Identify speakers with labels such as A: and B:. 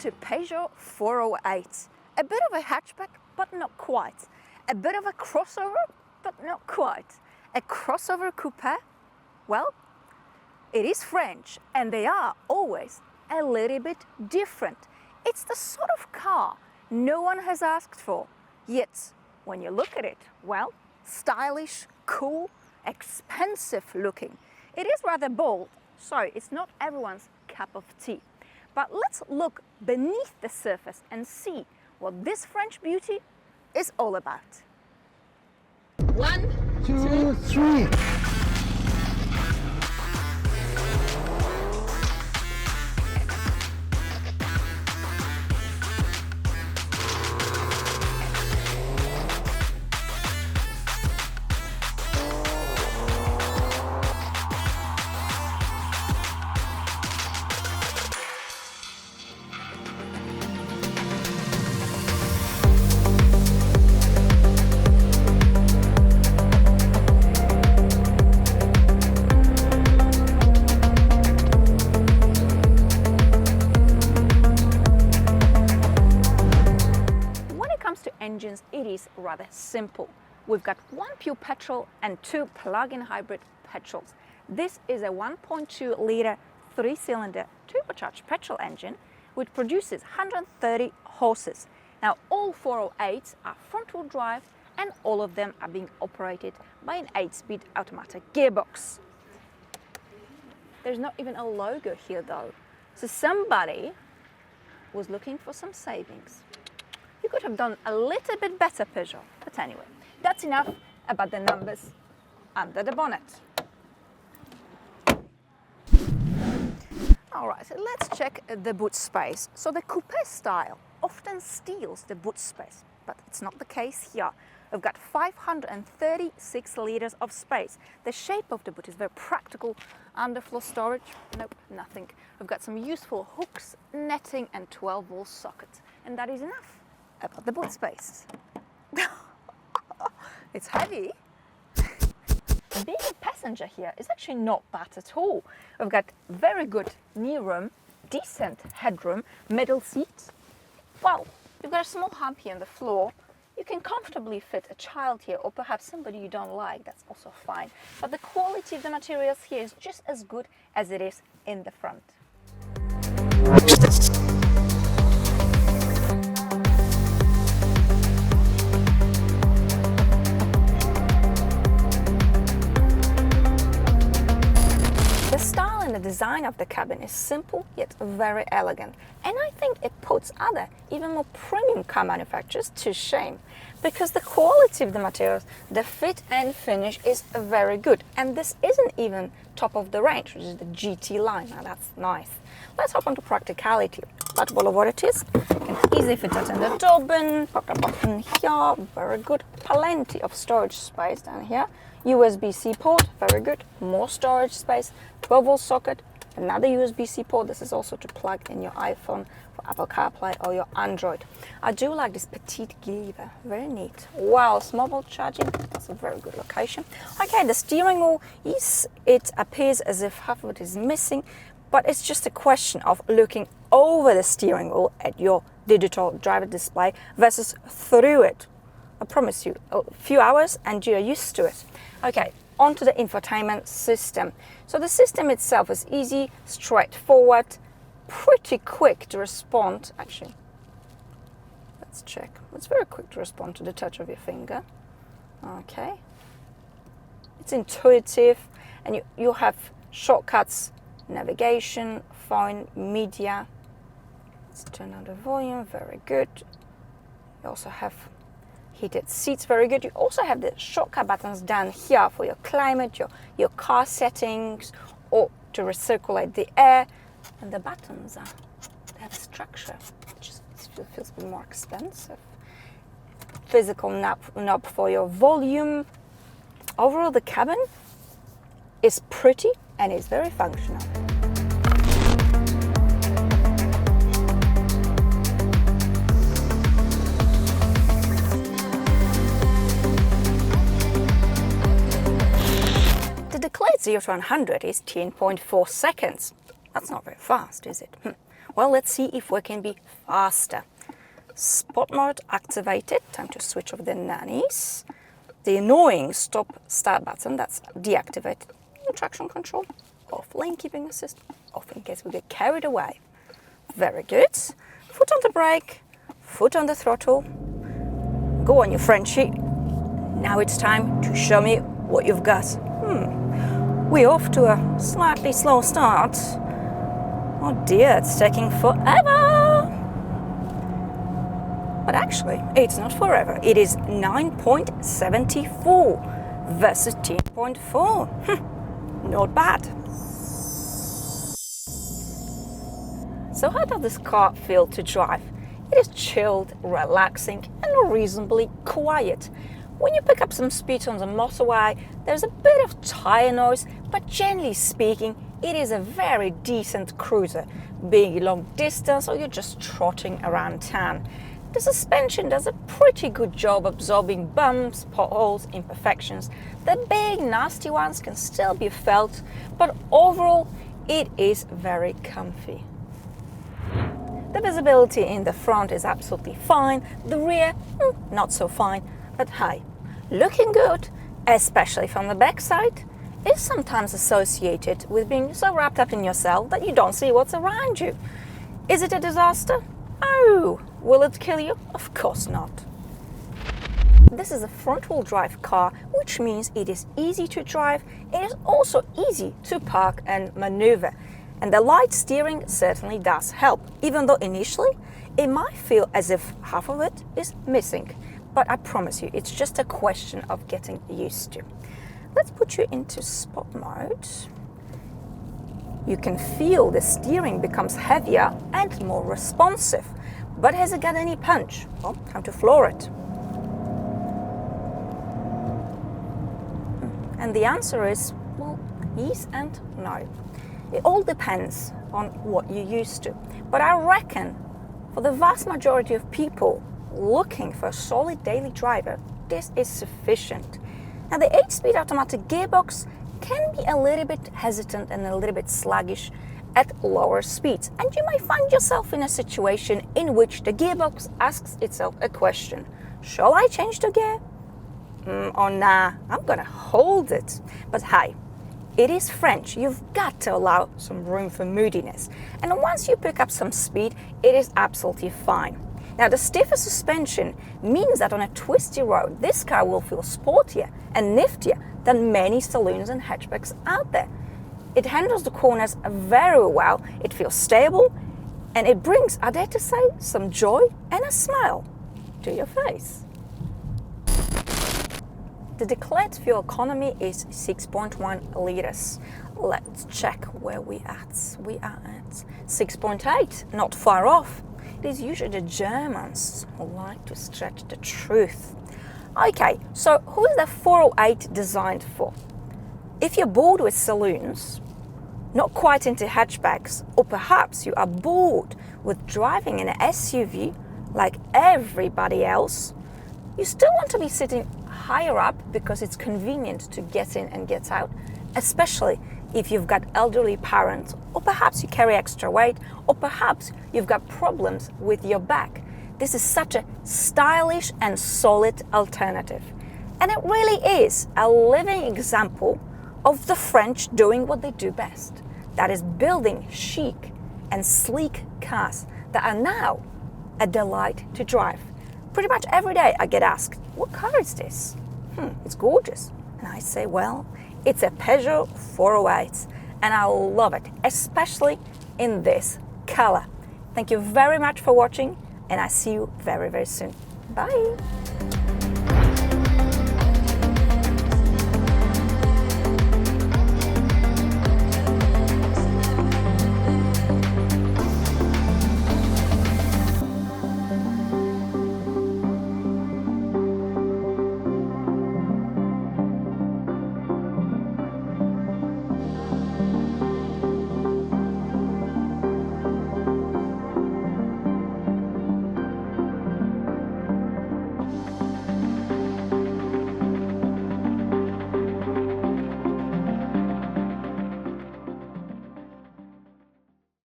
A: to Peugeot 408. A bit of a hatchback, but not quite. A bit of a crossover, but not quite. A crossover coupe? Well, it is French, and they are always a little bit different. It's the sort of car no one has asked for. Yet, when you look at it, well, stylish, cool, expensive looking. It is rather bold, so it's not everyone's cup of tea. But let's look beneath the surface and see what this French beauty is all about. 1,
B: 2, 3.
A: Engines, it is rather simple. We've got one pure petrol and two plug-in hybrid petrols. This is a 1.2 litre 3-cylinder turbocharged petrol engine which produces 130 horses. Now all 408s are front-wheel drive and all of them are being operated by an 8-speed automatic gearbox. There's not even a logo here though, so somebody was looking for some savings. You could have done a little bit better, Peugeot. But anyway, that's enough about the numbers under the bonnet. All right, so let's check the boot space. So the coupe style often steals the boot space, but it's not the case here. We've got 536 liters of space. The shape of the boot is very practical. Underfloor storage, nope, nothing. We've got some useful hooks, netting, and 12-volt sockets, and that is enough about the boot space. It's heavy. Being a passenger here is actually not bad at all. We've got very good knee room, decent headroom, middle seat. Well, you've got a small hump here on the floor. You can comfortably fit a child here or perhaps somebody you don't like, that's also fine. But the quality of the materials here is just as good as it is in the front. The design of the cabin is simple yet very elegant, and I think it puts other, even more premium car manufacturers to shame, because the quality of the materials, the fit and finish is very good, and this isn't even top of the range, which is the GT line. Now that's nice. Let's hop onto practicality. But what it is, you can easily fit it in the door bin, pop the button here, very good, plenty of storage space down here. USB-C port, very good, more storage space, 12-volt socket, another USB-C port. This is also to plug in your iPhone for Apple CarPlay or your Android. I do like this petite lever, very neat. Wow, small volt charging, that's a very good location. Okay, the steering wheel, it appears as if half of it is missing, but it's just a question of looking over the steering wheel at your digital driver display versus through it. I promise you, a few hours and you're used to it. Okay, onto the infotainment system. So the system itself is easy, straightforward, pretty quick to respond. Actually, let's check. It's very quick to respond to the touch of your finger. Okay. It's intuitive, and you have shortcuts, navigation, phone, media. Let's turn on the volume, very good. You also have heated seats, very good. You also have the shortcut buttons down here for your climate, your car settings, or to recirculate the air. And the buttons they have a structure, which feels a bit more expensive. Physical knob for your volume. Overall, the cabin is pretty and is very functional. The declared 0 to 100 is 10.4 seconds. That's not very fast, is it? Well, let's see if we can be faster. Sport mode activated. Time to switch off the nannies. The annoying stop-start button, that's deactivated. Traction control, off. Lane keeping assist, off in case we get carried away. Very good. Foot on the brake, foot on the throttle. Go on, you Frenchie. Now it's time to show me what you've got. We're off to a slightly slow start. Oh dear, it's taking forever. But actually, it's not forever. It is 9.74 versus 10.4. Not bad. So how does this car feel to drive? It is chilled, relaxing, and reasonably quiet. When you pick up some speed on the motorway, there's a bit of tire noise, but generally speaking, it is a very decent cruiser, being long distance or you're just trotting around town. The suspension does a pretty good job absorbing bumps, potholes, imperfections. The big nasty ones can still be felt, but overall it is very comfy. The visibility in the front is absolutely fine, the rear not so fine, but hey, looking good, especially from the backside, is sometimes associated with being so wrapped up in yourself that you don't see what's around you. Is it a disaster? Oh, will it kill you? Of course not. This is a front-wheel drive car, which means it is easy to drive. It is also easy to park and maneuver. And the light steering certainly does help, even though initially it might feel as if half of it is missing. But I promise you, it's just a question of getting used to. Let's put you into sport mode. You can feel the steering becomes heavier and more responsive. But has it got any punch? Well, time to floor it. And the answer is, well, yes and no. It all depends on what you're used to. But I reckon for the vast majority of people looking for a solid daily driver, this is sufficient. Now the 8-speed automatic gearbox can be a little bit hesitant and a little bit sluggish at lower speeds, and you might find yourself in a situation in which the gearbox asks itself a question: shall I change the gear? Or nah, I'm gonna hold it. But hey, it is French, you've got to allow some room for moodiness, and once you pick up some speed, it is absolutely fine. Now the stiffer suspension means that on a twisty road, this car will feel sportier and niftier than many saloons and hatchbacks out there. It handles the corners very well, it feels stable, and it brings, I dare to say, some joy and a smile to your face. The declared fuel economy is 6.1 liters. Let's check where we at. We are at 6.8, not far off. It is usually the Germans who like to stretch the truth. Okay, so who is the 408 designed for? If you're bored with saloons, not quite into hatchbacks, or perhaps you are bored with driving an SUV like everybody else, you still want to be sitting higher up because it's convenient to get in and get out, especially if you've got elderly parents, or perhaps you carry extra weight, or perhaps you've got problems with your back. This is such a stylish and solid alternative. And it really is a living example of the French doing what they do best. That is building chic and sleek cars that are now a delight to drive. Pretty much every day I get asked, what car is this? It's gorgeous. And I say, well, it's a Peugeot 408 and I love it, especially in this color. Thank you very much for watching and I see you very, very soon. Bye.